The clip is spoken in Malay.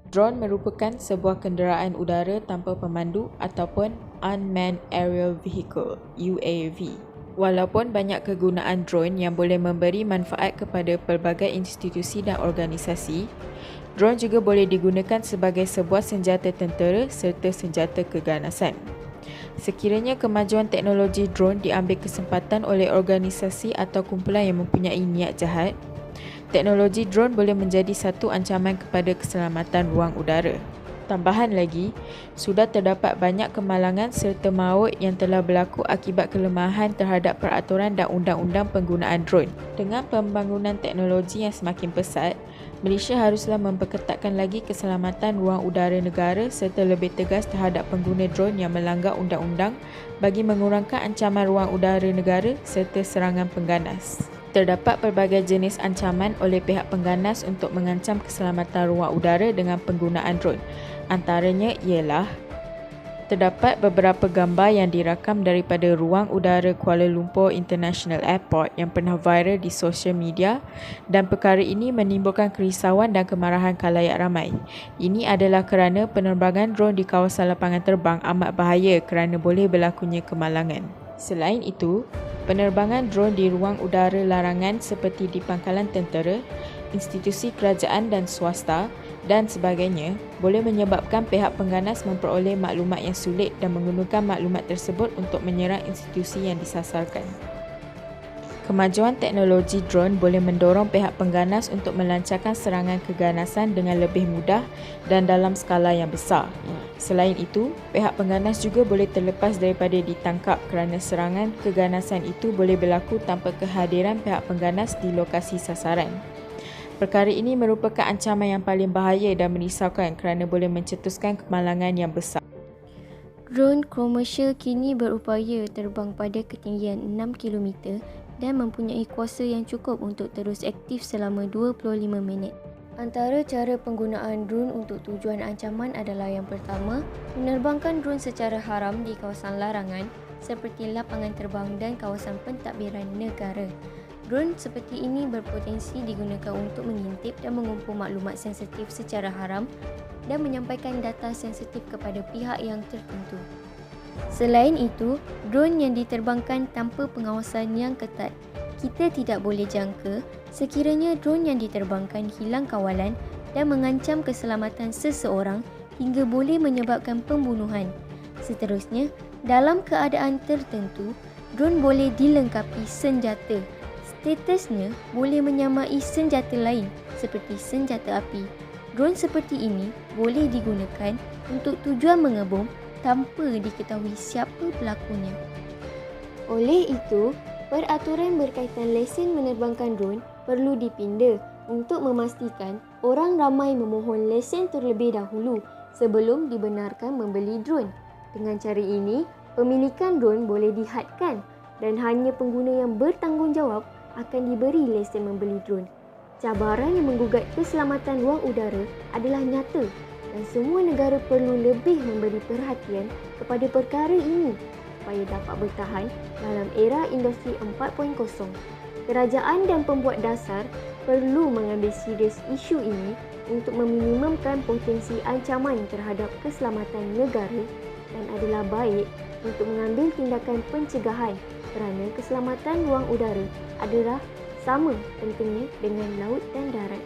Drone merupakan sebuah kenderaan udara tanpa pemandu ataupun Unmanned Aerial Vehicle (UAV). Walaupun banyak kegunaan drone yang boleh memberi manfaat kepada pelbagai institusi dan organisasi, drone juga boleh digunakan sebagai sebuah senjata tentera serta senjata keganasan. Sekiranya kemajuan teknologi drone diambil kesempatan oleh organisasi atau kumpulan yang mempunyai niat jahat, teknologi drone boleh menjadi satu ancaman kepada keselamatan ruang udara. Tambahan lagi, sudah terdapat banyak kemalangan serta maut yang telah berlaku akibat kelemahan terhadap peraturan dan undang-undang penggunaan drone. Dengan pembangunan teknologi yang semakin pesat, Malaysia haruslah memperketatkan lagi keselamatan ruang udara negara serta lebih tegas terhadap pengguna drone yang melanggar undang-undang bagi mengurangkan ancaman ruang udara negara serta serangan pengganas. Terdapat pelbagai jenis ancaman oleh pihak pengganas untuk mengancam keselamatan ruang udara dengan penggunaan drone. Antaranya ialah terdapat beberapa gambar yang dirakam daripada ruang udara Kuala Lumpur International Airport yang pernah viral di sosial media dan perkara ini menimbulkan kerisauan dan kemarahan khalayak ramai. Ini adalah kerana penerbangan drone di kawasan lapangan terbang amat bahaya kerana boleh berlakunya kemalangan. Selain itu, penerbangan drone di ruang udara larangan seperti di pangkalan tentera, institusi kerajaan dan swasta dan sebagainya boleh menyebabkan pihak pengganas memperoleh maklumat yang sulit dan menggunakan maklumat tersebut untuk menyerang institusi yang disasarkan. Kemajuan teknologi drone boleh mendorong pihak pengganas untuk melancarkan serangan keganasan dengan lebih mudah dan dalam skala yang besar. Selain itu, pihak pengganas juga boleh terlepas daripada ditangkap kerana serangan keganasan itu boleh berlaku tanpa kehadiran pihak pengganas di lokasi sasaran. Perkara ini merupakan ancaman yang paling bahaya dan merisaukan kerana boleh mencetuskan kemalangan yang besar. Drone komersial kini berupaya terbang pada ketinggian 6 km dan mempunyai kuasa yang cukup untuk terus aktif selama 25 minit. Antara cara penggunaan drone untuk tujuan ancaman adalah yang pertama, menerbangkan drone secara haram di kawasan larangan seperti lapangan terbang dan kawasan pentadbiran negara. Drone seperti ini berpotensi digunakan untuk mengintip dan mengumpul maklumat sensitif secara haram dan menyampaikan data sensitif kepada pihak yang tertentu. Selain itu, drone yang diterbangkan tanpa pengawasan yang ketat. Kita tidak boleh jangka sekiranya drone yang diterbangkan hilang kawalan dan mengancam keselamatan seseorang hingga boleh menyebabkan pembunuhan. Seterusnya, dalam keadaan tertentu, drone boleh dilengkapi senjata. Statusnya boleh menyamai senjata lain seperti senjata api. Drone seperti ini boleh digunakan untuk tujuan mengebom tanpa diketahui siapa pelakunya. Oleh itu, peraturan berkaitan lesen menerbangkan drone perlu dipinda untuk memastikan orang ramai memohon lesen terlebih dahulu sebelum dibenarkan membeli drone. Dengan cara ini, pemilikan drone boleh dihadkan dan hanya pengguna yang bertanggungjawab akan diberi lesen membeli drone. Cabaran yang menggugat keselamatan ruang udara adalah nyata dan semua negara perlu lebih memberi perhatian kepada perkara ini supaya dapat bertahan dalam era industri 4.0. Kerajaan dan pembuat dasar perlu mengambil serius isu ini untuk meminimumkan potensi ancaman terhadap keselamatan negara dan adalah baik untuk mengambil tindakan pencegahan kerana keselamatan ruang udara adalah sama pentingnya dengan laut dan darat.